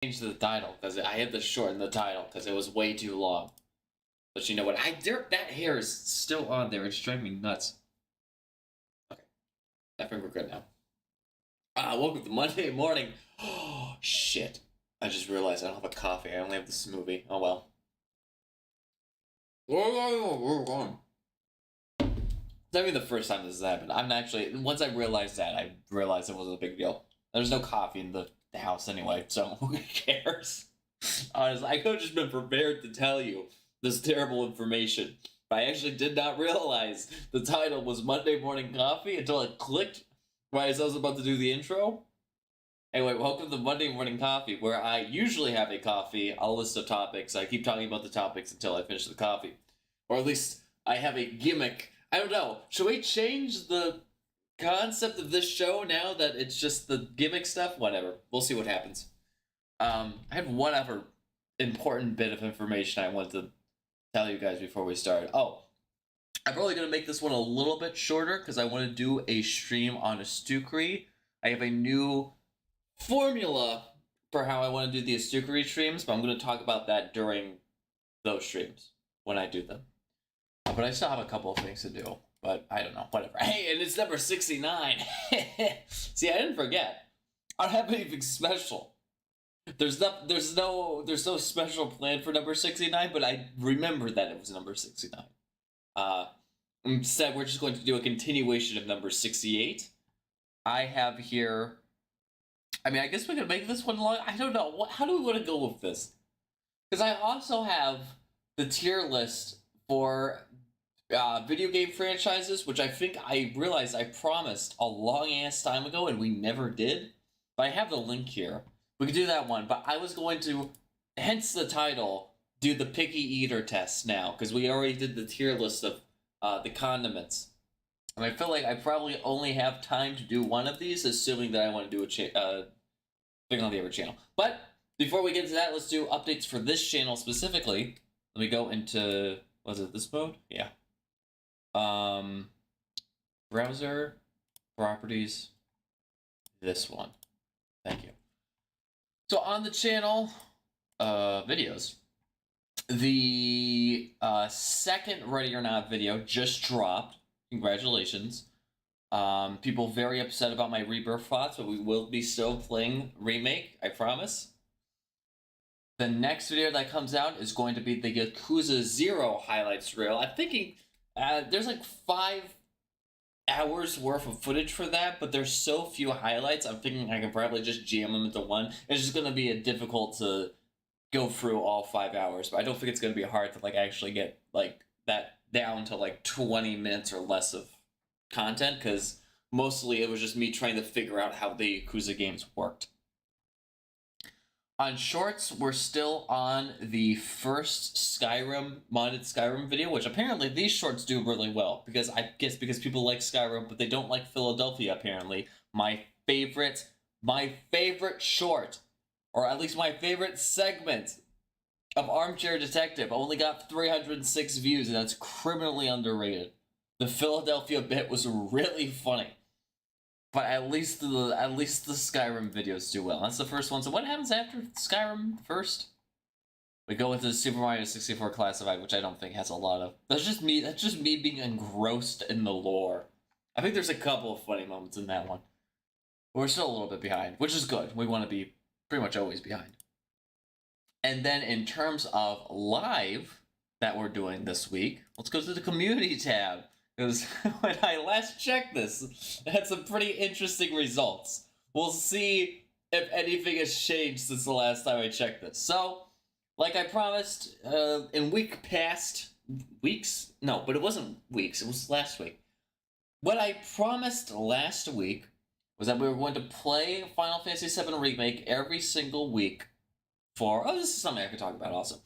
Change the title because I had to shorten the title because it was way too long. But you know what? That hair is still on there. It's driving me nuts. Okay, I think we're good now. Welcome to Monday morning. Oh shit! I just realized I don't have a coffee. I only have the smoothie. Oh well. We're going. It's not even the first time this has happened. I'm actually once I realized that, I realized it wasn't a big deal. There's no coffee in the house anyway, so who cares? Honestly, I could have just been prepared to tell you this terrible information. But I actually did not realize the title was Monday Morning Coffee until it clicked right as I was about to do the intro. Anyway, welcome to Monday Morning Coffee, where I usually have a coffee, a list of topics. I keep talking about the topics until I finish the coffee. Or at least I have a gimmick. I don't know. Should we change the concept of this show now that it's just the gimmick stuff? Whatever. We'll see what happens. I have one other important bit of information I want to tell you guys before we start. Oh, I'm probably going to make this one a little bit shorter because I want to do a stream on Astucri. I have a new formula for how I want to do the Astucri streams, but I'm going to talk about that during those streams when I do them. But I still have a couple of things to do, but I don't know, whatever. Hey, and it's number 69. See, I didn't forget. I don't have anything special. There's no special plan for number 69, but I remember that it was number 69. Instead, we're just going to do a continuation of number 68. I have here. I mean, I guess we could make this one long. I don't know. How do we want to go with this? Because I also have the tier list for video game franchises, which I think I realized I promised a long ass time ago and we never did. But I have the link here. We could do that one, but I was going to, hence the title, do the picky eater test now, because we already did the tier list of the condiments. And I feel like I probably only have time to do one of these, assuming that I want to do a thing on the other channel. But before we get to that, let's do updates for this channel specifically. Let me go into, was it this mode? Yeah. Browser, properties, this one. Thank you. So on the channel, videos, the second Ready or Not video just dropped. Congratulations. People very upset about my Rebirth thoughts, but we will be still playing Remake, I promise. The next video that comes out is going to be the Yakuza 0 highlights reel. I'm thinking there's like 5 hours worth of footage for that, but there's so few highlights, I'm thinking I can probably just jam them into one. It's just going to be difficult to go through all 5 hours, but I don't think it's going to be hard to like actually get like that down to like 20 minutes or less of content, because mostly it was just me trying to figure out how the Yakuza games worked. On shorts, we're still on the first modded Skyrim video, which apparently these shorts do really well, because I guess because people like Skyrim, but they don't like Philadelphia, apparently. My favorite short, or at least my favorite segment of Armchair Detective, only got 306 views, and that's criminally underrated. The Philadelphia bit was really funny. But at least the Skyrim videos do well. That's the first one. So what happens after Skyrim first? We go into the Super Mario 64 Classified, which I don't think has a lot of. That's just me being engrossed in the lore. I think there's a couple of funny moments in that one. But we're still a little bit behind, which is good. We want to be pretty much always behind. And then in terms of live that we're doing this week, let's go to the community tab. Because when I last checked this, it had some pretty interesting results. We'll see if anything has changed since the last time I checked this. So, like I promised, in weeks? No, but it wasn't weeks, it was last week. What I promised last week was that we were going to play Final Fantasy VII Remake every single week for... Oh, this is something I could talk about also.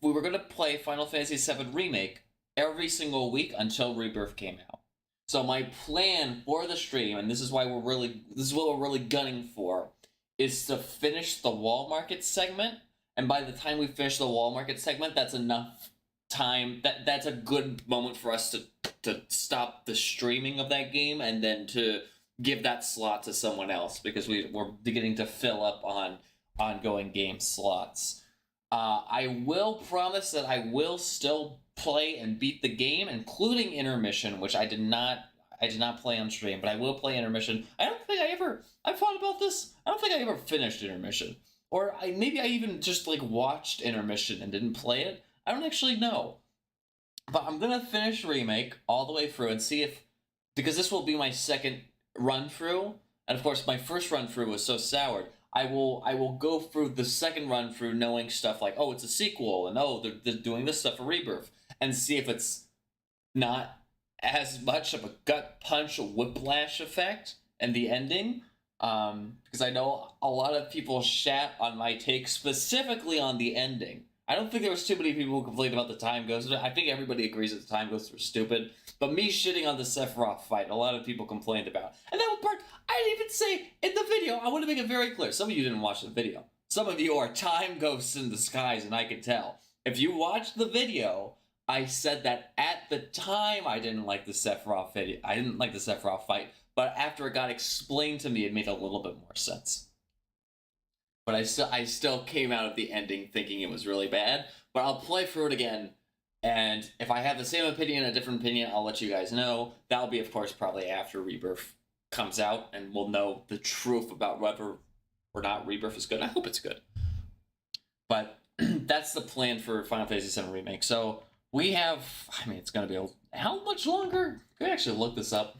We were going to play Final Fantasy VII Remake every single week until Rebirth came out. So my plan for the stream, and this is what we're really gunning for, is to finish the wall market segment. And by the time we finish the wall market segment, that's enough time. That's a good moment for us to stop the streaming of that game and then to give that slot to someone else, because we're beginning to fill up on ongoing game slots. I will promise that I will still play and beat the game, including intermission, which I did not play on stream, but I will play intermission. I thought about this. I don't think I ever finished intermission, or maybe I even just like watched intermission and didn't play it. I don't actually know, but I'm gonna finish remake all the way through and see if, because this will be my second run through, and of course my first run through was so soured. I will go through the second run through knowing stuff like, oh, it's a sequel, and oh, they're doing this stuff for Rebirth, and see if it's not as much of a gut punch whiplash effect in the ending. Because I know a lot of people shat on my take specifically on the ending. I don't think there was too many people who complained about the time ghost. I think everybody agrees that the time ghosts were stupid. But me shitting on the Sephiroth fight, a lot of people complained about. And that was part, I didn't even say in the video, I want to make it very clear. Some of you didn't watch the video. Some of you are time ghosts in disguise, and I can tell. If you watched the video, I said that at the time I didn't like the Sephiroth video. I didn't like the Sephiroth fight, but after it got explained to me, it made a little bit more sense. But I still came out of the ending thinking it was really bad. But I'll play through it again, and if I have the same opinion, a different opinion, I'll let you guys know. That'll be, of course, probably after Rebirth comes out, and we'll know the truth about whether or not Rebirth is good. I hope it's good. But that's the plan for Final Fantasy VII Remake. So we have, I mean, it's going to be, how much longer? Can I actually look this up?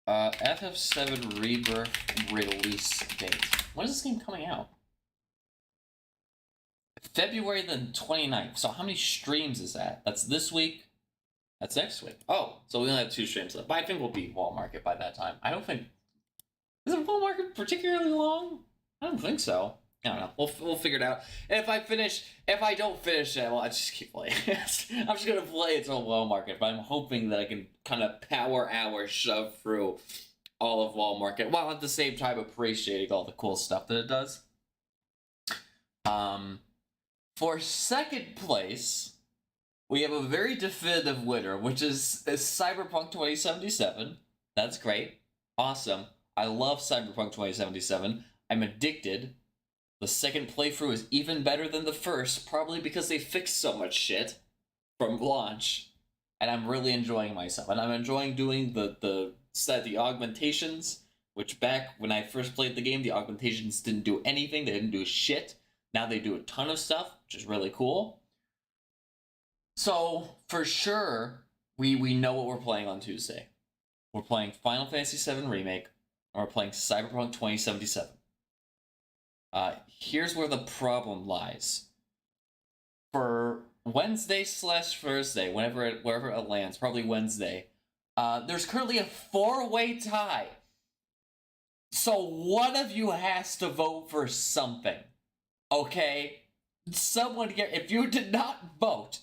FF7 Rebirth release date. When is this game coming out? February the 29th. So how many streams is that? That's this week. That's next week. Oh, so we only have 2 streams left. But I think we'll beat Wall Market by that time. I don't think... Is it Wall Market particularly long? I don't think so. I don't know. We'll figure it out. And if I don't finish it, well, I just keep playing. I'm just gonna play until Wall Market, but I'm hoping that I can kind of power hour shove through all of Wall Market while at the same time appreciating all the cool stuff that it does. For second place, we have a very definitive winner, which is Cyberpunk 2077. That's great. Awesome. I love Cyberpunk 2077. I'm addicted. The second playthrough is even better than the first, probably because they fixed so much shit from launch, and I'm really enjoying myself. And I'm enjoying doing the augmentations, which back when I first played the game, the augmentations didn't do anything. They didn't do shit. Now they do a ton of stuff, which is really cool. So, for sure, we know what we're playing on Tuesday. We're playing Final Fantasy VII Remake, and we're playing Cyberpunk 2077. Here's where the problem lies. For Wednesday/Thursday, wherever it lands, probably Wednesday, there's currently a 4-way tie. So one of you has to vote for something. Okay? Someone here, if you did not vote,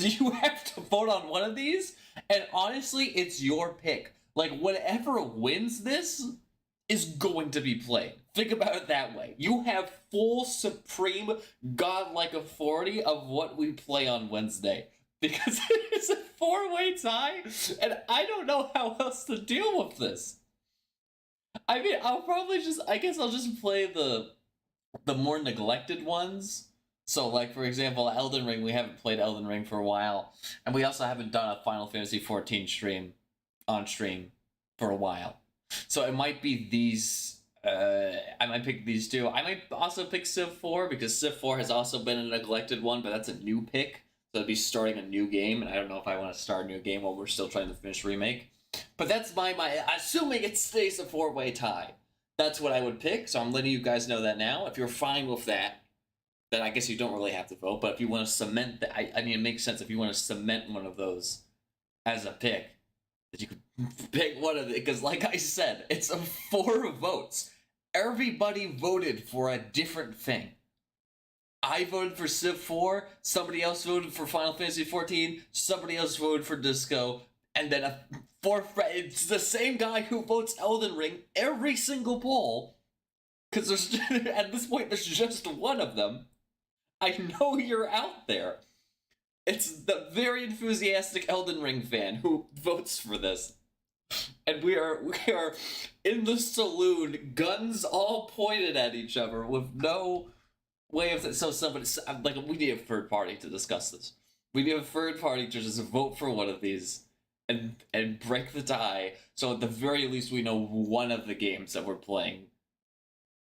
you have to vote on one of these, and honestly, it's your pick. Like, whatever wins this is going to be played. Think about it that way. You have full, supreme, godlike authority of what we play on Wednesday. Because it is a 4-way tie, and I don't know how else to deal with this. I mean, I guess I'll just play the more neglected ones. So, like, for example, Elden Ring, we haven't played Elden Ring for a while, and we also haven't done a Final Fantasy XIV stream for a while. So it might be these, I might pick these two. I might also pick Civ 4, because Civ 4 has also been a neglected one, but that's a new pick. So it'd be starting a new game, and I don't know if I want to start a new game while we're still trying to finish Remake. But that's my assuming it stays a 4-way tie. That's what I would pick, so I'm letting you guys know that now. If you're fine with that, then I guess you don't really have to vote. But if you want to cement that, I mean, it makes sense if you want to cement one of those as a pick, that you could pick one of it, because like I said, it's 4 votes. Everybody voted for a different thing. I voted for Civ 4, somebody else voted for Final Fantasy XIV, somebody else voted for Disco, and then a 4th, it's the same guy who votes Elden Ring every single poll, because there's, at this point, there's just one of them. I know you're out there. It's the very enthusiastic Elden Ring fan who votes for this. And we are in the saloon, guns all pointed at each other with no way of so somebody like we need a third party to discuss this. We need a third party to just vote for one of these and break the tie. So at the very least, we know one of the games that we're playing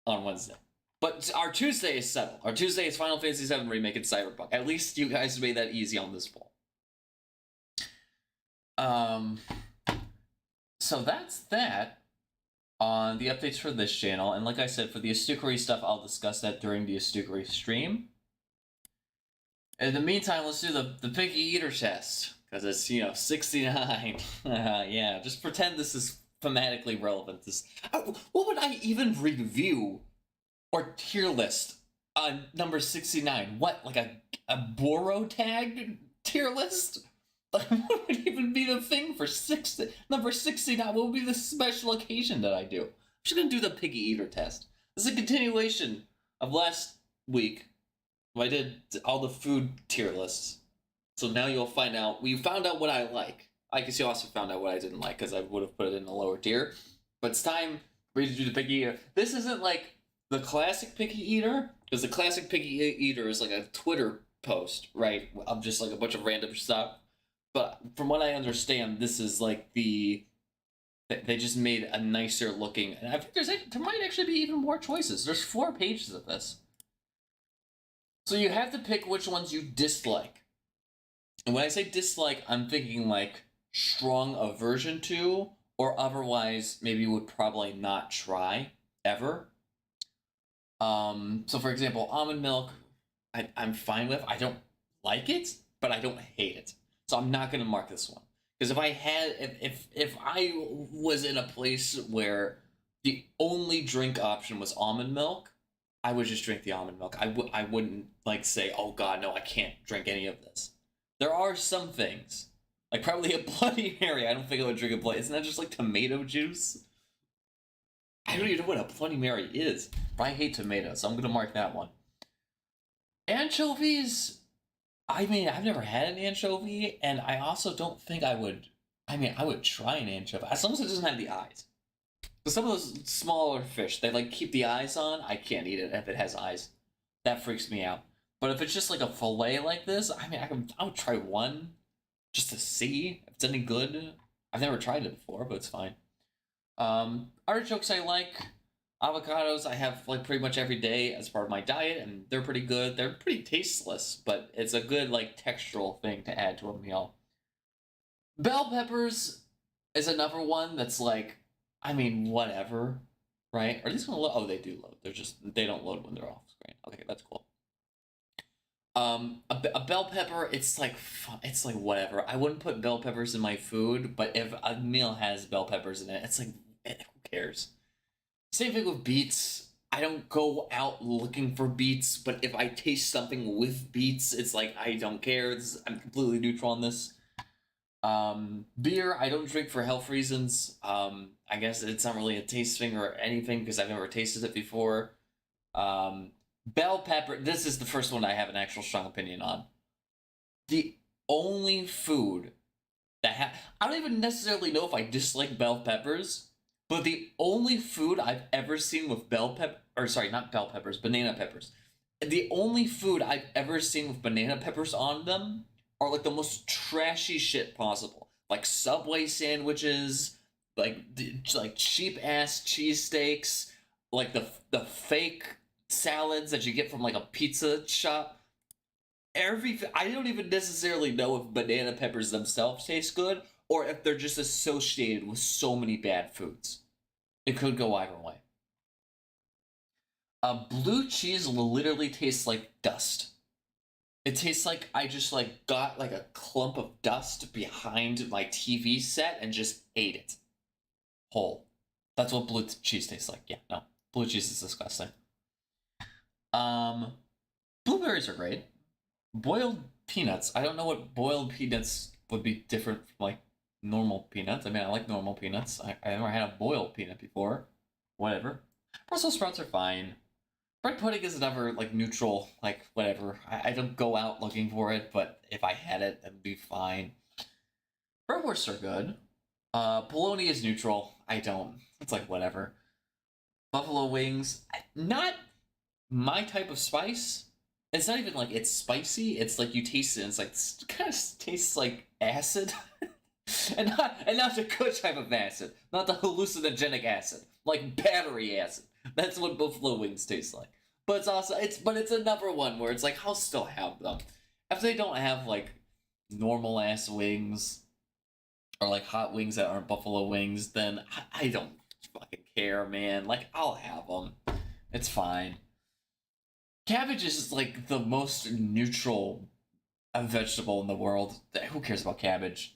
on Wednesday. But our Tuesday is settled. Our Tuesday is Final Fantasy VII Remake and Cyberpunk. At least you guys made that easy on this poll. So that's that on the updates for this channel. And like I said, for the Astukari stuff, I'll discuss that during the Astukari stream. In the meantime, let's do the Picky Eater test. Because it's, 69. Yeah, just pretend this is thematically relevant. What would I even review or tier list on number 69? What, like a Boro tag tier list? What would even be the thing for number 69? What would be the special occasion that I do? I'm just gonna do the Piggy Eater test. This is a continuation of last week. I did all the food tier lists. So now you'll find out. We found out what I like. I guess you also found out what I didn't like because I would have put it in a lower tier. But it's time for you to do the Piggy Eater. This isn't like the classic Piggy Eater, because the classic Piggy Eater is like a Twitter post, right? Of just like a bunch of random stuff. But from what I understand, this is like they just made a nicer looking, and I think there might actually be even more choices. There's 4 pages of this. So you have to pick which ones you dislike. And when I say dislike, I'm thinking like strong aversion to, or otherwise maybe would probably not try ever. So for example, almond milk, I'm fine with. I don't like it, but I don't hate it. So I'm not gonna mark this one. Because if I was in a place where the only drink option was almond milk, I would just drink the almond milk. I wouldn't like say, oh god, no, I can't drink any of this. There are some things, like probably a Bloody Mary. I don't think I would drink a Bloody. Isn't that just like tomato juice? I don't even know what a Bloody Mary is, but I hate tomatoes, so I'm gonna mark that one. Anchovies. I mean, I've never had an anchovy, and I also don't think I would. I mean, I would try an anchovy as long as it doesn't have the eyes. But some of those smaller fish, they like keep the eyes on. I can't eat it if it has eyes. That freaks me out. But if it's just like a fillet like this, I mean, I would try one just to see if it's any good. I've never tried it before, but it's fine. Artichokes I like. Avocados I have like pretty much every day as part of my diet, and they're pretty good. They're pretty tasteless, but it's a good like textural thing to add to a meal. Bell peppers is another one that's like, I mean, whatever, right? Are these gonna load? Oh, they do load. They don't load when they're off screen. Okay, that's cool. A bell pepper, it's like whatever. I wouldn't put bell peppers in my food, but if a meal has bell peppers in it, it's like, who cares? Same thing with beets. I don't go out looking for beets, but if I taste something with beets, it's like, I don't care. I'm completely neutral on this. Beer, I don't drink for health reasons. I guess it's not really a taste thing or anything because I've never tasted it before. Bell pepper, this is the first one I have an actual strong opinion on. The only food that I don't even necessarily know if I dislike bell peppers, but the only food I've ever seen with banana peppers. The only food I've ever seen with banana peppers on them are like the most trashy shit possible. Like Subway sandwiches, like cheap ass cheesesteaks, like the fake salads that you get from like a pizza shop. I don't even necessarily know if banana peppers themselves taste good or if they're just associated with so many bad foods. It could go either way. Blue cheese literally tastes like dust. It tastes like I just like got like a clump of dust behind my TV set and just ate it whole. That's what blue cheese tastes like. Yeah, no. Blue cheese is disgusting. Blueberries are great. Boiled peanuts. I don't know what boiled peanuts would be different from like normal peanuts. I mean, I like normal peanuts. I never had a boiled peanut before. Whatever. Brussels sprouts are fine. Bread pudding is another like neutral, like whatever. I don't go out looking for it, but if I had it, that'd be fine. Bratwursts are good. Bologna is neutral. I don't. It's like whatever. Buffalo wings, not my type of spice. It's not even like it's spicy. It's like you taste it. And it's like kind of tastes like acid, and not the good type of acid, not the hallucinogenic acid, like battery acid. That's what buffalo wings taste like. But it's another one where it's like I'll still have them if they don't have like normal ass wings or like hot wings that aren't buffalo wings. Then I don't fucking care, man. Like I'll have them. It's fine. Cabbage is like the most neutral vegetable in the world. Who cares about cabbage?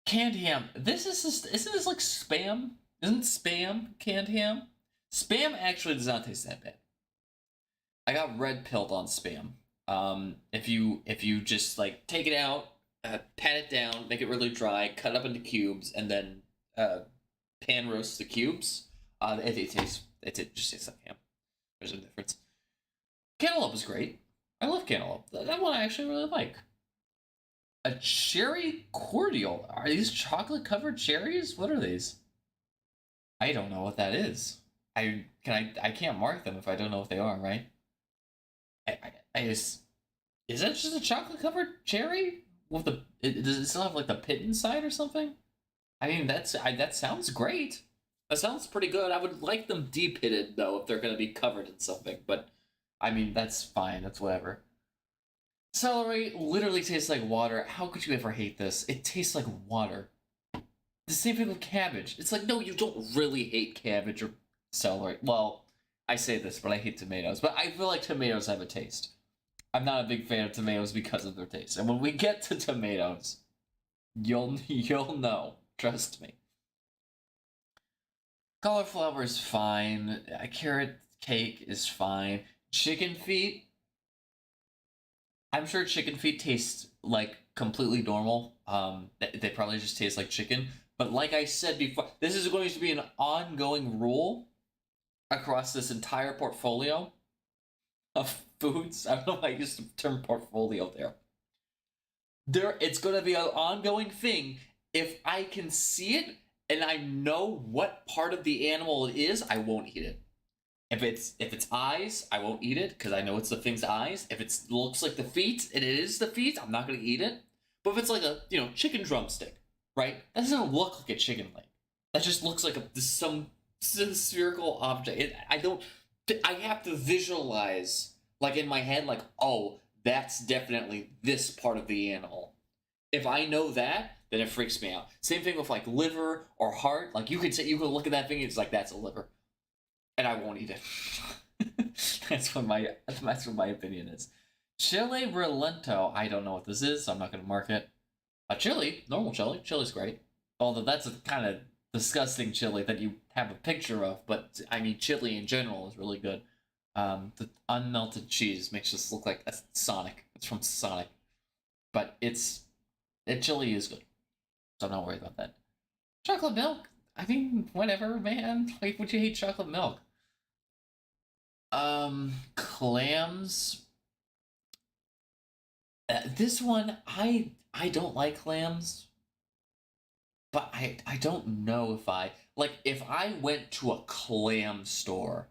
Canned ham. This is just, isn't this like spam? Isn't spam canned ham? Spam actually does not taste that bad. I got red pilled on spam. If you just like take it out, pat it down, make it really dry, cut it up into cubes, and then pan roast the cubes, it just tastes like ham. There's a difference. Cantaloupe is great. I love cantaloupe. That one I actually really like. A cherry cordial. Are these chocolate covered cherries? What are these? I don't know what that is. I can't mark them if I don't know what they are, right? I just is that just a chocolate covered cherry with does it still have like the pit inside or something? I mean that sounds great. That sounds pretty good. I would like them de-pitted though if they're gonna be covered in something, but I mean that's fine. That's whatever. Celery literally tastes like water. How could you ever hate this? It tastes like water. The same thing with cabbage. It's like, no, you don't really hate cabbage or celery. Well, I say this, but I hate tomatoes. But I feel like tomatoes have a taste. I'm not a big fan of tomatoes because of their taste. And when we get to tomatoes, you'll know. Trust me. Cauliflower is fine. A carrot cake is fine. Chicken feet, I'm sure chicken feet taste like completely normal. They probably just taste like chicken. But like I said before, this is going to be an ongoing rule across this entire portfolio of foods. I don't know if I used the term portfolio there. It's going to be an ongoing thing. If I can see it and I know what part of the animal it is, I won't eat it. If it's eyes, I won't eat it because I know it's the thing's eyes. If it looks like the feet and it is the feet, I'm not gonna eat it. But if it's like a chicken drumstick, right? That doesn't look like a chicken leg. That just looks like some spherical object. I don't. I have to visualize like in my head, like, oh, that's definitely this part of the animal. If I know that, then it freaks me out. Same thing with like liver or heart. Like you could look at that thing, and it's like that's a liver and I won't eat it. that's what my opinion is. Chile Relento. I don't know what this is, so I'm not gonna mark it. A chili, normal chili. Chili's great. Although that's a kind of disgusting chili that you have a picture of, but I mean chili in general is really good. The unmelted cheese makes this look like a Sonic. It's from Sonic, but chili is good, so I'm not worried about that. Chocolate milk. I mean, whatever, man. Like, would you hate chocolate milk? Clams. This one, I don't like clams, but I don't know if if I went to a clam store,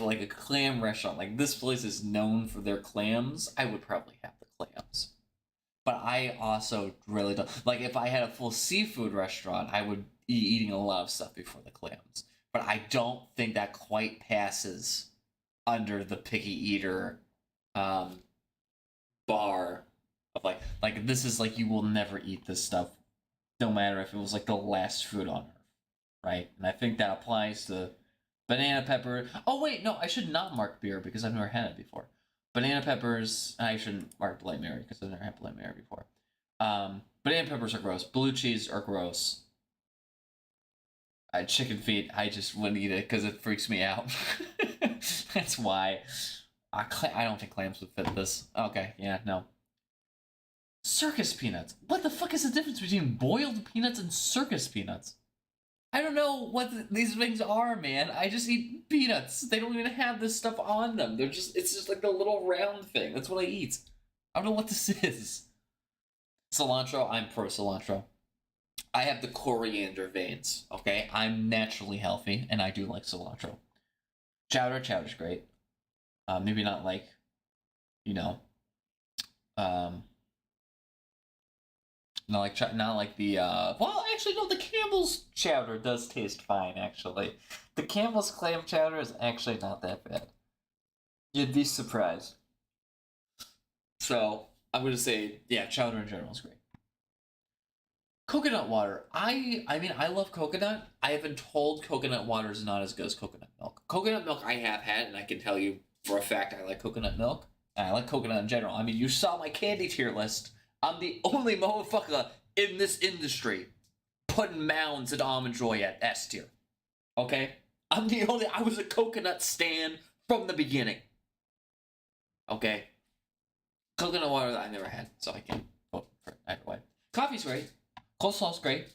like a clam restaurant, like this place is known for their clams, I would probably have the clams. But I also really don't like if I had a full seafood restaurant, I would be eating a lot of stuff before the clams. But I don't think that quite passes under the picky eater um, bar of like this is like you will never eat this stuff, no matter if it was like the last food on earth, right? And I think that applies to banana pepper. Oh wait, no, I should not mark beer because I've never had it before. Banana peppers. I shouldn't mark Bloody Mary because I've never had Bloody Mary before. Banana peppers are gross. Blue cheese are gross. Chicken feet, I just wouldn't eat it because it freaks me out. That's why. I don't think clams would fit this. Okay, yeah, no. Circus peanuts. What the fuck is the difference between boiled peanuts and circus peanuts? I don't know what these things are, man. I just eat peanuts. They don't even have this stuff on them. It's just like the little round thing. That's what I eat. I don't know what this is. Cilantro, I'm pro cilantro. I have the coriander veins, okay? I'm naturally healthy, and I do like cilantro. Chowder's great. Maybe not like, you know, um, not like the, well, actually, no, the Campbell's chowder does taste fine, actually. The Campbell's clam chowder is actually not that bad. You'd be surprised. So, I'm gonna say, yeah, chowder in general is great. Coconut water. I mean, I love coconut. I have been told coconut water is not as good as coconut milk. Coconut milk I have had, and I can tell you for a fact I like coconut milk. And I like coconut in general. I mean, you saw my candy tier list. I'm the only motherfucker in this industry putting mounds at almond joy at S tier. Okay? I was a coconut stan from the beginning. Okay? Coconut water I never had, so I can't vote for it either way. Coffee's great. Coleslaw's great.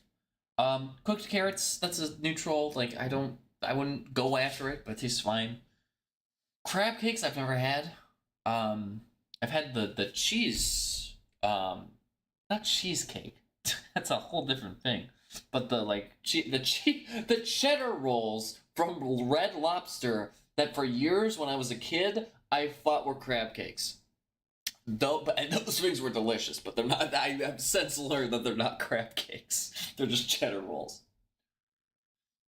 Cooked carrots, that's a neutral. Like, I wouldn't go after it, but it tastes fine. Crab cakes I've never had. I've had the cheese, not cheesecake. That's a whole different thing. But the cheddar rolls from Red Lobster that for years when I was a kid I thought were crab cakes. And those things were delicious, but they're not. I have since learned that they're not crab cakes. They're just cheddar rolls.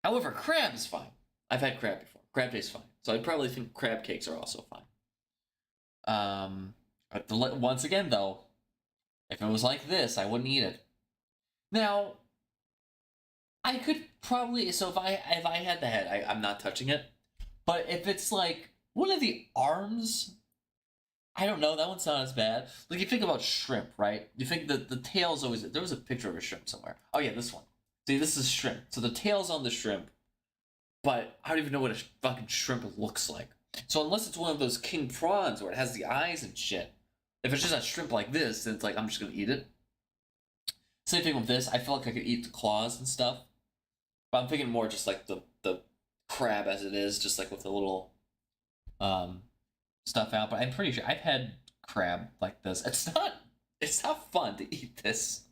However, crab is fine. I've had crab before. Crab tastes fine. So I probably think crab cakes are also fine. Once again, though, if it was like this, I wouldn't eat it. Now, I could probably. So if I had the head, I'm not touching it. But if it's like one of the arms, I don't know, that one's not as bad. Like, you think about shrimp, right? You think that the tail's always... There was a picture of a shrimp somewhere. Oh, yeah, this one. See, this is shrimp. So the tail's on the shrimp, but I don't even know what a fucking shrimp looks like. So unless it's one of those king prawns where it has the eyes and shit, if it's just a shrimp like this, then it's like, I'm just gonna eat it. Same thing with this. I feel like I could eat the claws and stuff. But I'm thinking more just like the crab as it is, just like with the little... stuff out, but I'm pretty sure I've had crab like this. It's not fun to eat this.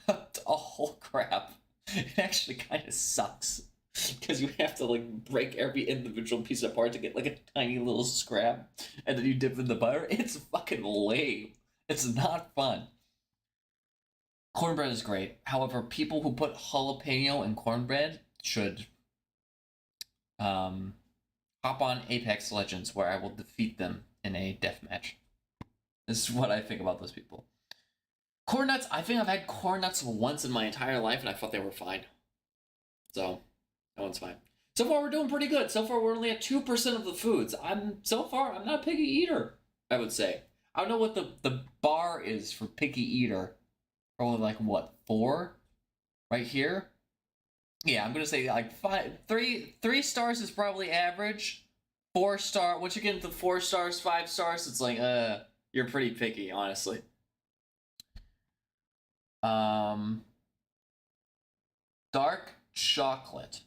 A whole crab. It actually kind of sucks because you have to like break every individual piece apart to get like a tiny little scrap, and then you dip in the butter. It's fucking lame. It's not fun. Cornbread is great. However, people who put jalapeno in cornbread should hop on Apex Legends, where I will defeat them in a deathmatch. This is what I think about those people. Corn nuts, I think I've had corn nuts once in my entire life, and I thought they were fine. So, that one's fine. So far, we're doing pretty good. So far, we're only at 2% of the foods. I'm not a picky eater, I would say. I don't know what the bar is for picky eater. Probably like, what, 4? Right here? Yeah, I'm gonna say like 3 stars is probably average. 4 star, once you get into 4 stars, 5 stars, it's like, you're pretty picky, honestly. Dark chocolate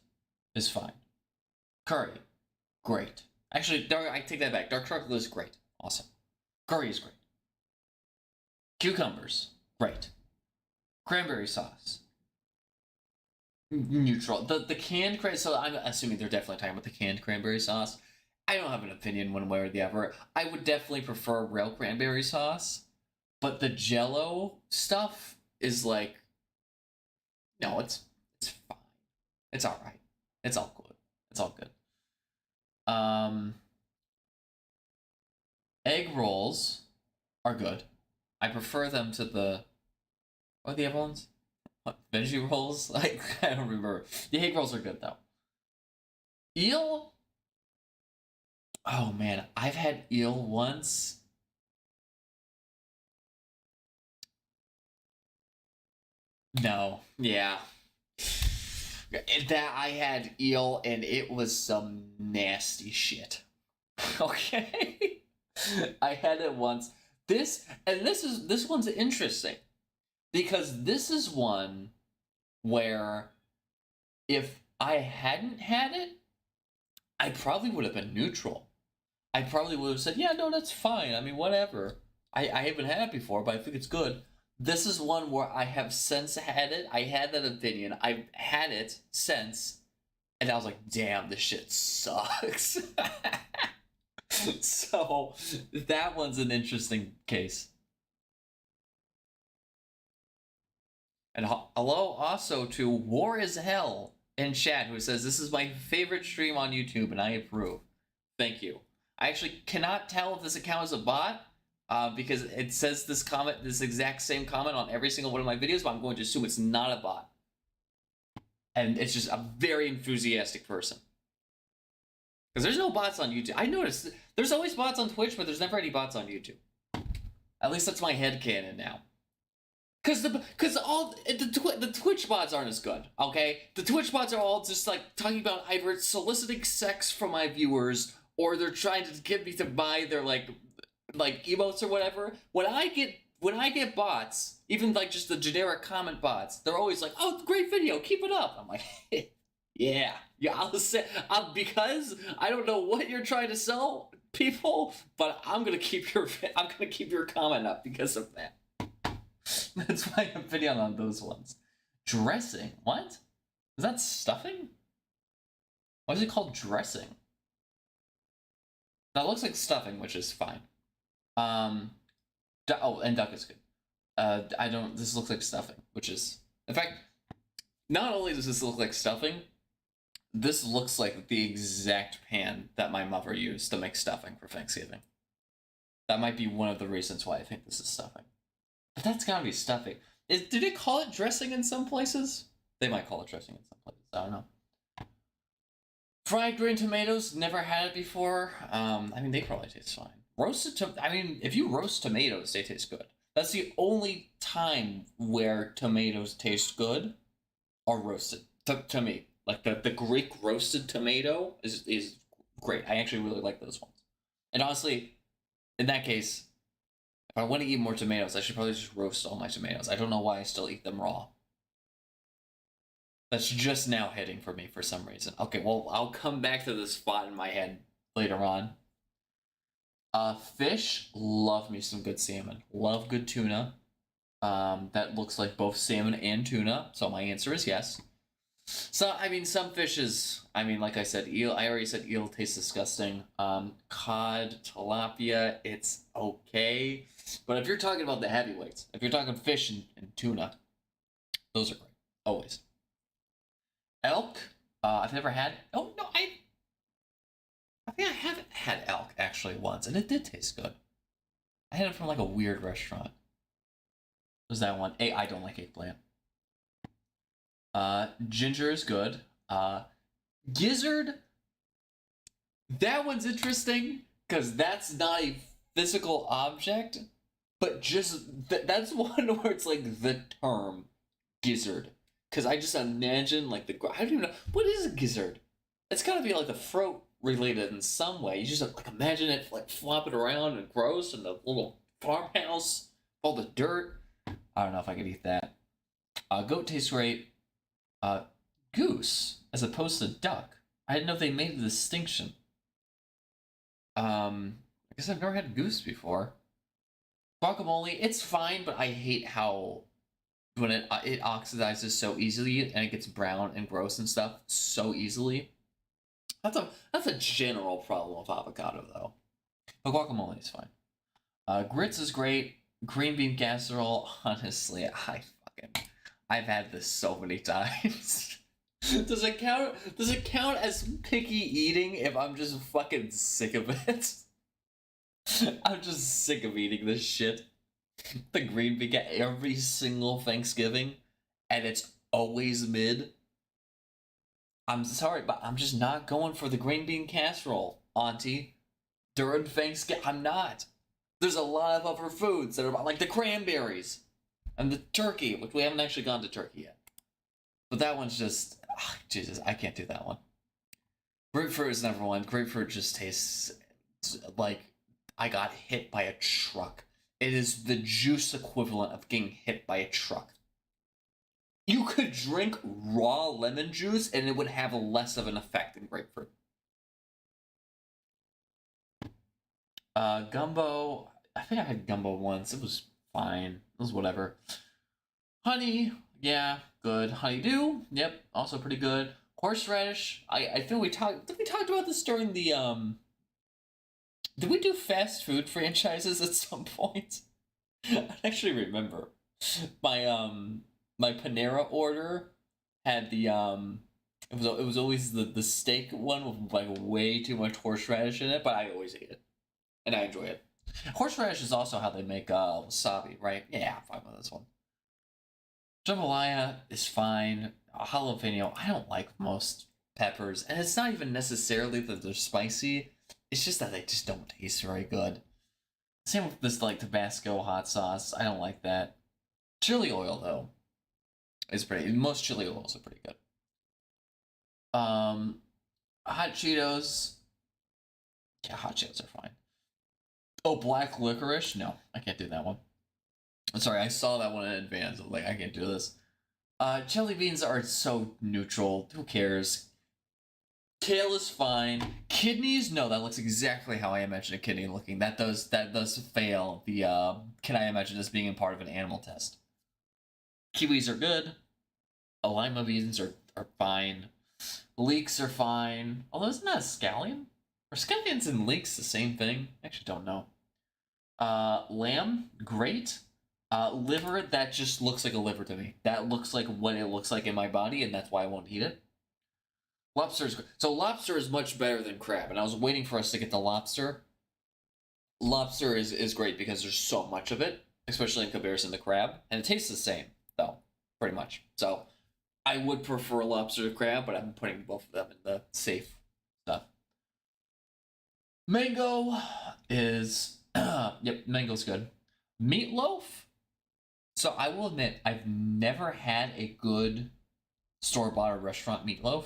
is fine. Curry, great. Actually, I take that back. Dark chocolate is great. Awesome. Curry is great. Cucumbers, great. Cranberry sauce, neutral. The canned cranberry, so I'm assuming they're definitely talking about the canned cranberry sauce. I don't have an opinion one way or the other. I would definitely prefer real cranberry sauce, but the Jello stuff is like, no, it's fine. It's all right. It's all good. It's all good. Egg rolls are good. I prefer them to the... What are the other ones? What, veggie rolls? Like, I don't remember. The egg rolls are good, though. Eel? Oh, man. I've had eel once. No. Yeah. That I had eel, and it was some nasty shit. Okay? I had it once. This one's interesting. Because this is one where if I hadn't had it, I probably would have been neutral. I probably would have said, yeah, no, that's fine. I mean, whatever. I haven't had it before, but I think it's good. This is one where I have since had it. I had that opinion. I've had it since, and I was like, damn, this shit sucks. So that one's an interesting case. And hello also to War is Hell in chat, who says, this is my favorite stream on YouTube and I approve. Thank you. I actually cannot tell if this account is a bot because it says this comment, this exact same comment on every single one of my videos, but I'm going to assume it's not a bot. And it's just a very enthusiastic person. Because there's no bots on YouTube. I noticed there's always bots on Twitch, but there's never any bots on YouTube. At least that's my headcanon now. Because all the Twitch bots aren't as good, okay? The Twitch bots are all just like talking about either soliciting sex from my viewers or they're trying to get me to buy their like emotes or whatever. When I get bots, even like just the generic comment bots, they're always like, "Oh, great video, keep it up." I'm like, yeah, I'll say because I don't know what you're trying to sell people, but I'm gonna keep your comment up because of that. That's my opinion on those ones. Dressing? What? Is that stuffing? Why is it called dressing? That looks like stuffing, which is fine. Oh, and duck is good. This looks like stuffing, which is... In fact, not only does this look like stuffing, this looks like the exact pan that my mother used to make stuffing for Thanksgiving. That might be one of the reasons why I think this is stuffing. But that's gotta be stuffing. Do they call it dressing in some places? They might call it dressing in some places. I don't know. Fried green tomatoes, never had it before. I mean, they probably taste fine. If you roast tomatoes, they taste good. That's the only time where tomatoes taste good are roasted. To me. Like the Greek roasted tomato is great. I actually really like those ones. And honestly, in that case, if I want to eat more tomatoes, I should probably just roast all my tomatoes. I don't know why I still eat them raw. That's just now hitting for me for some reason. Okay, well, I'll come back to this spot in my head later on. Fish, love me some good salmon. Love good tuna. That looks like both salmon and tuna, so my answer is yes. So, I mean, some fishes, like I said, eel, I already said eel tastes disgusting. Cod, tilapia, it's okay. But if you're talking about the heavyweights, if you're talking fish and tuna, those are great. Always. Elk, I've never had, oh, no, I think I haven't had elk, actually, once, and it did taste good. I had it from, like, a weird restaurant. What was that one? I don't like eggplant. Ginger is good. Gizzard, that one's interesting because that's not a physical object, but just that's one where it's like the term gizzard. Because I just imagine like I don't even know what is a gizzard. It's gotta be like the throat related in some way. You just like imagine it like flopping around and gross in the little farmhouse, all the dirt. I don't know if I could eat that. Goat tastes great. Goose as opposed to duck. I didn't know they made the distinction. I guess I've never had goose before. Guacamole, it's fine, but I hate how when it oxidizes so easily and it gets brown and gross and stuff so easily. That's a general problem with avocado though. But guacamole is fine. Grits is great. Green bean casserole, honestly, I've had this so many times. Does it count as picky eating if I'm just fucking sick of it? I'm just sick of eating this shit. The green bean every single Thanksgiving, and it's always mid. I'm sorry, but I'm just not going for the green bean casserole, Auntie. During Thanksgiving, I'm not. There's a lot of other foods that are like the cranberries and the turkey, which we haven't actually gone to turkey yet. But that one's just, Jesus, I can't do that one. Grapefruit is number one. Grapefruit just tastes like I got hit by a truck. It is the juice equivalent of getting hit by a truck. You could drink raw lemon juice and it would have less of an effect than grapefruit. Gumbo, I think I had gumbo once. It was fine. It was whatever. Honey, yeah, good. Honeydew, yep, also pretty good. Horseradish, I feel we talked. Did we talked about this during the Did we do fast food franchises at some point? I actually remember my Panera order had the it was always the steak one with like way too much horseradish in it, but I always ate it and I enjoy it. Horseradish is also how they make wasabi, right? Yeah, I'm fine with this one. Jambalaya is fine. Jalapeno, I don't like most peppers, and it's not even necessarily that they're spicy. It's just that they just don't taste very good. Same with this like Tabasco hot sauce. I don't like that. Chili oil though is pretty. Most chili oils are pretty good. Hot Cheetos. Yeah, hot Cheetos are fine. Oh, black licorice. No, I can't do that one. I'm sorry, I saw that one in advance. I'm like, I can't do this. Jelly beans are so neutral. Who cares? Kale is fine. Kidneys, no, that looks exactly how I imagine a kidney looking. That does fail the can I imagine this being a part of an animal test. Kiwis are good. Lima beans are fine. Leeks are fine. Although isn't that a scallion? Are scallions and leeks the same thing? I actually don't know. Lamb, great. Liver, that just looks like a liver to me. That looks like what it looks like in my body, and that's why I won't eat it. Lobster is much better than crab, and I was waiting for us to get the lobster. Lobster is great because there's so much of it, especially in comparison to crab, and it tastes the same though, pretty much. So I would prefer lobster to crab, but I'm putting both of them in the safe stuff. Mango is yep, mango's good. Meatloaf. So I will admit I've never had a good store-bought or restaurant meatloaf.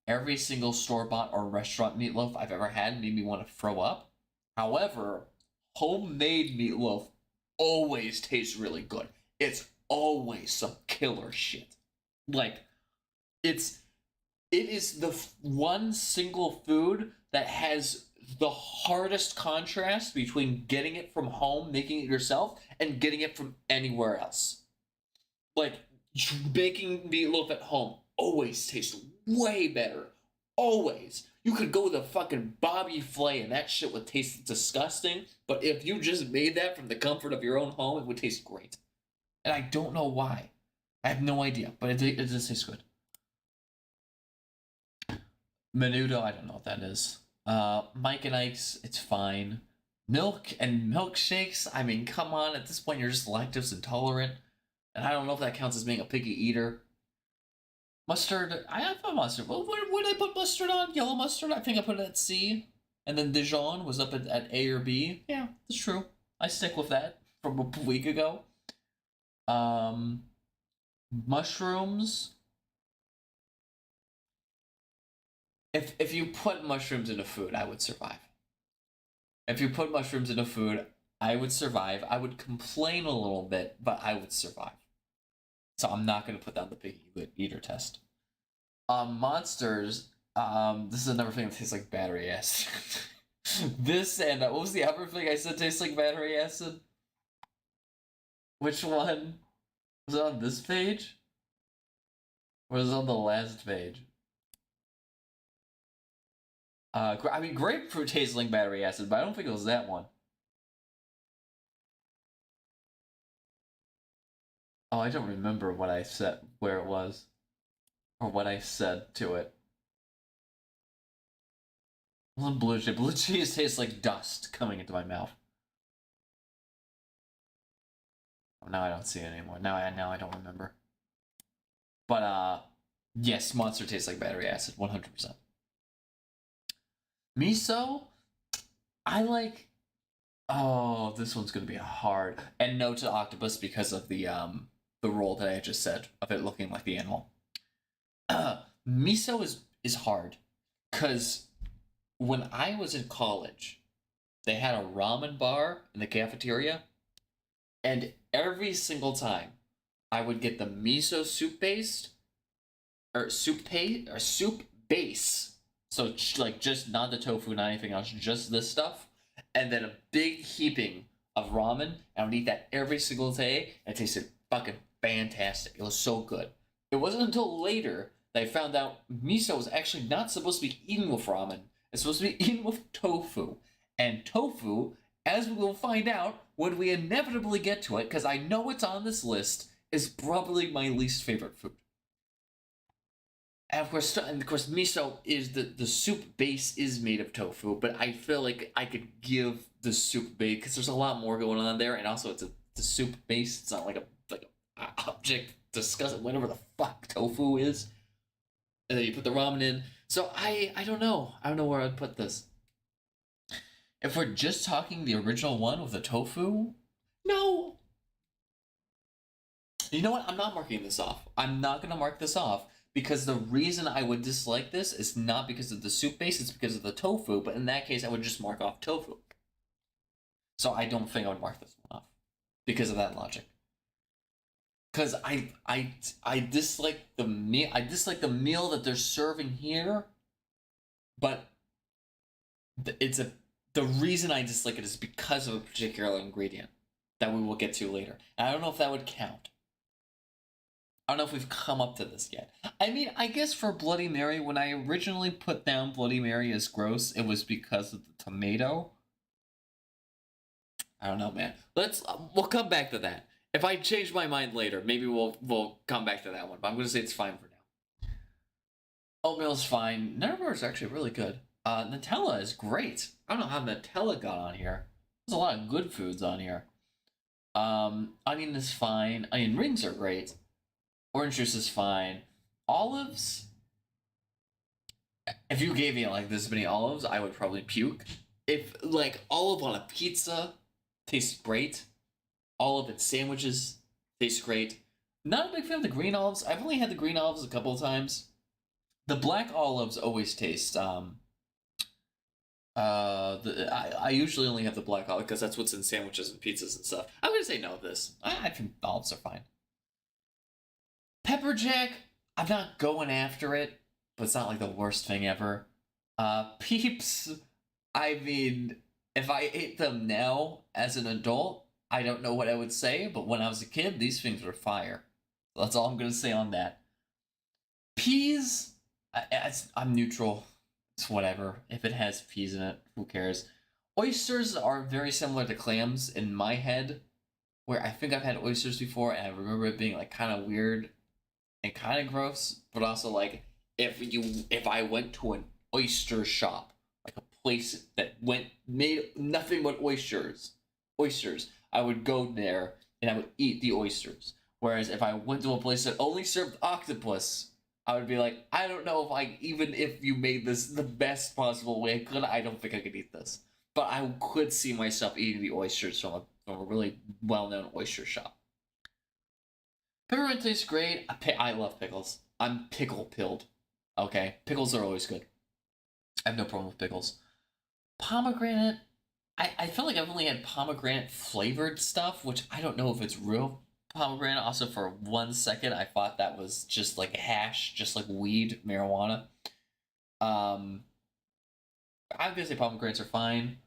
Every single store-bought or restaurant meatloaf I've ever had made me want to throw up. However, homemade meatloaf always tastes really good. It's always some killer shit. Like, it is the one single food that has the hardest contrast between getting it from home, making it yourself, and getting it from anywhere else. Like, baking meatloaf at home always tastes way better. Always. You could go with a fucking Bobby Flay and that shit would taste disgusting, but if you just made that from the comfort of your own home, it would taste great. And I don't know why. I have no idea, but it does taste good. Menudo, I don't know what that is. Mike and Ike's, it's fine. Milk and milkshakes, I mean, come on, at this point you're just lactose intolerant. And I don't know if that counts as being a picky eater. Mustard, I have a mustard. Well, where did I put mustard on? Yellow mustard? I think I put it at C. And then Dijon was up at A or B. Yeah, that's true. I stick with that from a week ago. Mushrooms. If you put mushrooms into food, I would survive. If you put mushrooms into food, I would survive. I would complain a little bit, but I would survive. So I'm not going to put down the picky eater test. Monsters, this is another thing that tastes like battery acid. This and what was the other thing I said tastes like battery acid? Which one? Was it on this page? Or was it on the last page? I mean, grapefruit tastes like battery acid, but I don't think it was that one. Oh, I don't remember what I said, where it was, or what I said to it. It wasn't blue cheese. Blue cheese tastes like dust coming into my mouth. Oh, now I don't see it anymore. Now I don't remember. But yes, Monster tastes like battery acid, 100%. Miso, I like. Oh, this one's gonna be hard. And no to octopus because of the role that I just said of it looking like the animal. Miso is hard, cause when I was in college, they had a ramen bar in the cafeteria, and every single time I would get the miso soup paste or soup base. So like just not the tofu, not anything else, just this stuff, and then a big heaping of ramen, and I would eat that every single day, and it tasted fucking fantastic. It was so good. It wasn't until later that I found out miso was actually not supposed to be eaten with ramen. It's supposed to be eaten with tofu. And tofu, as we will find out when we inevitably get to it, because I know it's on this list, is probably my least favorite food. And of course, miso is the soup base is made of tofu, but I feel like I could give the soup base because there's a lot more going on there, and also it's the soup base. It's not like a object discussing whatever the fuck tofu is, and then you put the ramen in. So I don't know. I don't know where I'd put this. If we're just talking the original one with the tofu, no. You know what? I'm not marking this off. I'm not gonna mark this off. Because the reason I would dislike this is not because of the soup base, it's because of the tofu, but in that case, I would just mark off tofu. So I don't think I would mark this one off because of that logic. Because I dislike the meal. I dislike the meal that they're serving here, but the reason I dislike it is because of a particular ingredient that we will get to later. And I don't know if that would count. I don't know if we've come up to this yet. I mean, I guess for Bloody Mary, when I originally put down Bloody Mary as gross, it was because of the tomato. I don't know, man. We'll come back to that. If I change my mind later, maybe we'll come back to that one. But I'm gonna say it's fine for now. Oatmeal's fine. Nutella is actually really good. Nutella is great. I don't know how Nutella got on here. There's a lot of good foods on here. Onion is fine. Onion rings are great. Orange juice is fine. Olives, if you gave me like this many olives, I would probably puke. If like olive on a pizza tastes great. Olive in sandwiches tastes great. Not a big fan of the green olives. I've only had the green olives a couple of times. The black olives always taste I usually only have the black olive because that's what's in sandwiches and pizzas and stuff. I'm gonna say no to this. I think olives are fine. Pepper jack, I'm not going after it, but it's not like the worst thing ever. Peeps, I mean, if I ate them now as an adult, I don't know what I would say, but when I was a kid, these things were fire. That's all I'm gonna say on that. Peas, I'm neutral. It's whatever. If it has peas in it, who cares? Oysters are very similar to clams in my head, where I think I've had oysters before, and I remember it being like kind of weird and kind of gross, but also like if I went to an oyster shop, like a place that made nothing but oysters, I would go there and I would eat the oysters. Whereas if I went to a place that only served octopus, I would be like, I don't know if you made this the best possible way I don't think I could eat this. But I could see myself eating the oysters from a really well-known oyster shop. Peppermint tastes great. I love pickles. I'm pickle-pilled. Okay? Pickles are always good. I have no problem with pickles. Pomegranate. I feel like I've only had pomegranate flavored stuff, which I don't know if it's real pomegranate. Also, for 1 second, I thought that was just like hash, just like weed, marijuana. I'm gonna say pomegranates are fine.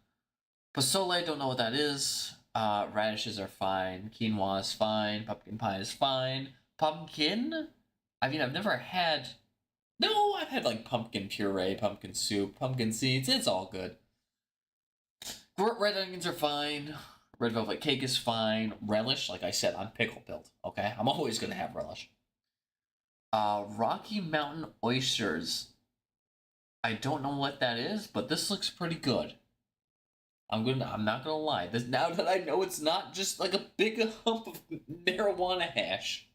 Pozole, don't know what that is. Radishes are fine. Quinoa is fine. Pumpkin pie is fine. Pumpkin? I mean, I've never had... No, I've had like pumpkin puree, pumpkin soup, pumpkin seeds. It's all good. Red onions are fine. Red velvet cake is fine. Relish, like I said, I'm pickle-pilled, okay? I'm always going to have relish. Rocky Mountain oysters. I don't know what that is, but this looks pretty good. I'm not gonna lie. Now that I know it's not just like a big hump of marijuana hash,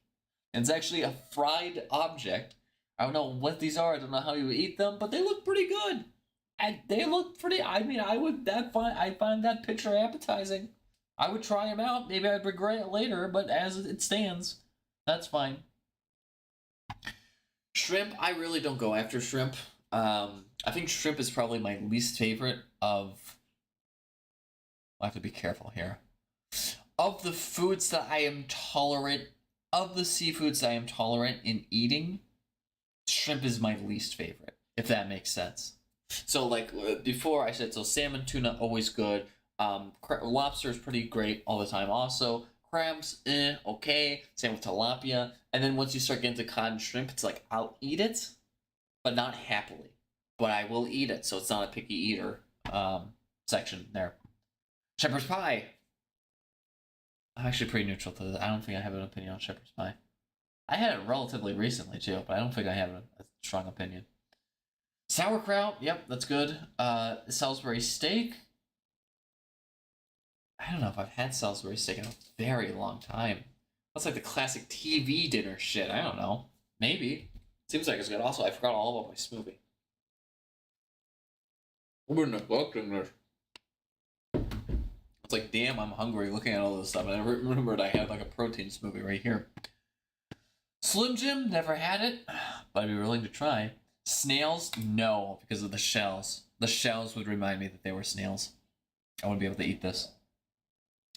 and it's actually a fried object. I don't know what these are. I don't know how you eat them, but they look pretty good. And they look pretty. I mean, I find that picture appetizing. I would try them out. Maybe I'd regret it later, but as it stands, that's fine. Shrimp. I really don't go after shrimp. I think shrimp is probably my least favorite of... I have to be careful here. Of the foods that I am tolerant, of the seafoods that I am tolerant in eating, shrimp is my least favorite, if that makes sense. So like before I said, so salmon, tuna, always good. Lobster is pretty great all the time. Also, crabs, okay. Same with tilapia. And then once you start getting to cod and shrimp, it's like I'll eat it, but not happily. But I will eat it, so it's not a picky eater section there. Shepherd's pie. I'm actually pretty neutral to this. I don't think I have an opinion on shepherd's pie. I had it relatively recently too, but I don't think I have a strong opinion. Sauerkraut, yep, that's good. Salisbury steak. I don't know if I've had Salisbury steak in a very long time. That's like the classic TV dinner shit. I don't know. Maybe. Seems like it's good. Also, I forgot all about my smoothie. We're neglecting this. It's like, damn, I'm hungry looking at all this stuff. And I remembered I had like a protein smoothie right here. Slim Jim, never had it, but I'd be willing to try. Snails, no, because of the shells. The shells would remind me that they were snails. I wouldn't be able to eat this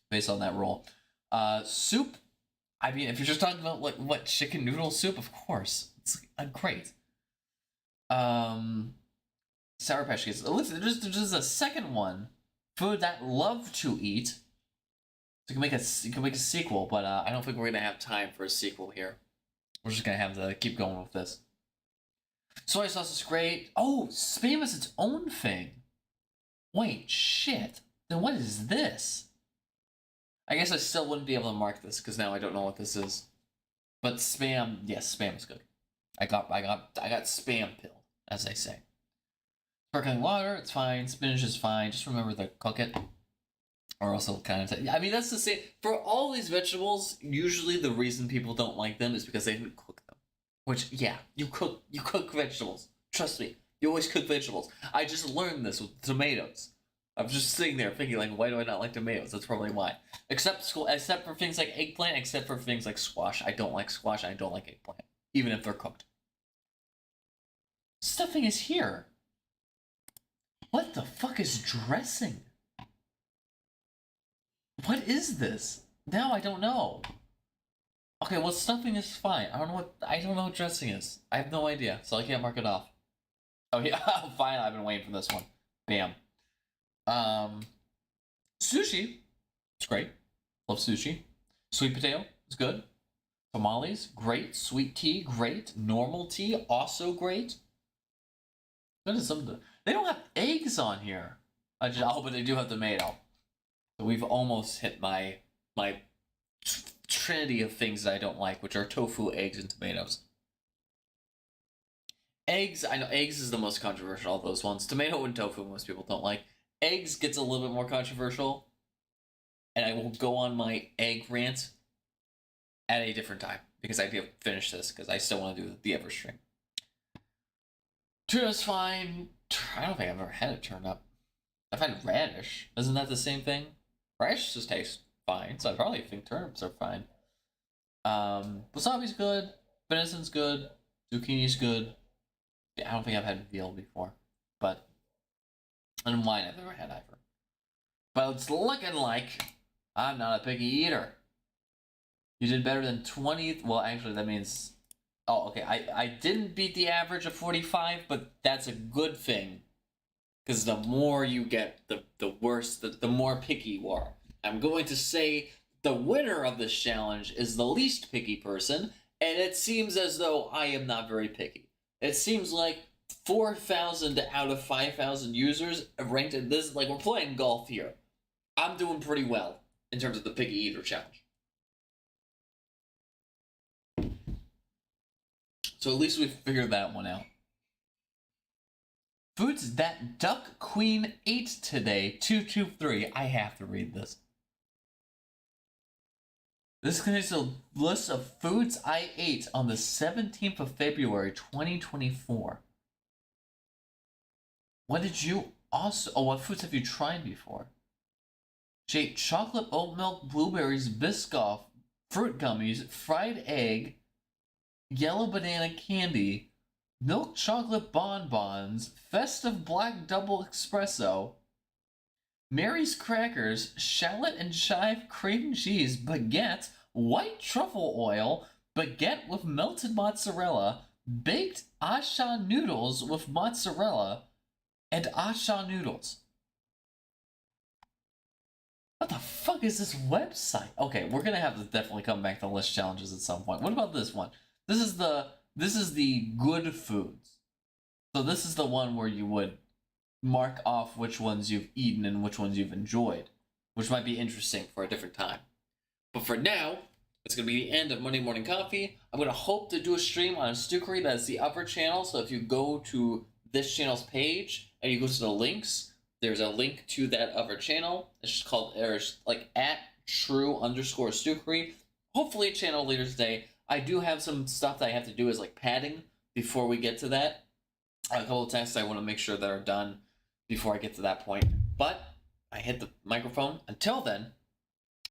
based on that rule. Soup, I mean, if you're just talking about like what chicken noodle soup, of course, it's great. Sour Patch Kids. There's a second one. Food that I love to eat. So you can make a sequel, but I don't think we're gonna have time for a sequel here. We're just gonna have to keep going with this. Soy sauce is great. Oh, Spam is its own thing. Wait, shit. Then what is this? I guess I still wouldn't be able to mark this because now I don't know what this is. But Spam, yes, Spam is good. I got Spam pilled, as they say. Sparkling water, it's fine. Spinach is fine. Just remember to cook it. Or else it'll kind of... I mean, that's the same... For all these vegetables, usually the reason people don't like them is because they didn't cook them. Which, yeah, you cook vegetables. Trust me. You always cook vegetables. I just learned this with tomatoes. I'm just sitting there thinking, like, why do I not like tomatoes? That's probably why. Except for things like eggplant, except for things like squash. I don't like squash, I don't like eggplant. Even if they're cooked. Stuffing is here. What the fuck is dressing? What is this? Now I don't know. Okay, well, stuffing is fine. I don't know what dressing is. I have no idea, so I can't mark it off. Oh yeah, fine. I've been waiting for this one. Bam. Sushi. It's great. Love sushi. Sweet potato is good. Tamales, great. Sweet tea, great. Normal tea, also great. That is something. They don't have eggs on here. But they do have tomato. So we've almost hit my trinity of things that I don't like, which are tofu, eggs, and tomatoes. Eggs, I know eggs is the most controversial of those ones. Tomato and tofu, most people don't like. Eggs gets a little bit more controversial, and I will go on my egg rant at a different time because I have to finish this because I still want to do the ever stream. Tuna's fine. I don't think I've ever had a turnip. I've had radish. Isn't that the same thing? Radish just tastes fine, so I probably think turnips are fine. Wasabi's good. Venison's good. Zucchini's good. Yeah, I don't think I've had veal before, but and wine I've never had either. But it's looking like I'm not a picky eater. You did better than 20. Well, actually, that means. Oh, okay. I didn't beat the average of 45, but that's a good thing. Because the more you get, the worse, the more picky you are. I'm going to say the winner of this challenge is the least picky person, and it seems as though I am not very picky. It seems like 4,000 out of 5,000 users ranked in this, like we're playing golf here. I'm doing pretty well in terms of the picky eater challenge. So at least we figured that one out. Foods that Duck Queen ate today, 223. I have to read this. This contains a list of foods I ate on the 17th of February, 2024. What did you also... Oh, what foods have you tried before? She ate chocolate oat milk, blueberries, Biscoff, fruit gummies, fried egg, yellow banana candy, milk chocolate bonbons, festive black double espresso, Mary's crackers, shallot and chive cream cheese, baguette, white truffle oil, baguette with melted mozzarella, baked asha noodles with mozzarella, and asha noodles. fuck is this website? Okay, we're gonna have to definitely come back to list challenges at some point. What about this one? This is the good foods. So this is the one where you would mark off which ones you've eaten and which ones you've enjoyed, which might be interesting for a different time. But for now, it's going to be the end of Monday Morning Coffee. I'm going to hope to do a stream on a Stookery. That's the upper channel. So if you go to this channel's page and you go to the links, there's a link to that other channel. It's just called, there's like @true_Stookery. Hopefully a channel later today. I do have some stuff that I have to do as like padding before we get to that. A couple of tests I want to make sure that are done before I get to that point. But I hit the microphone. Until then,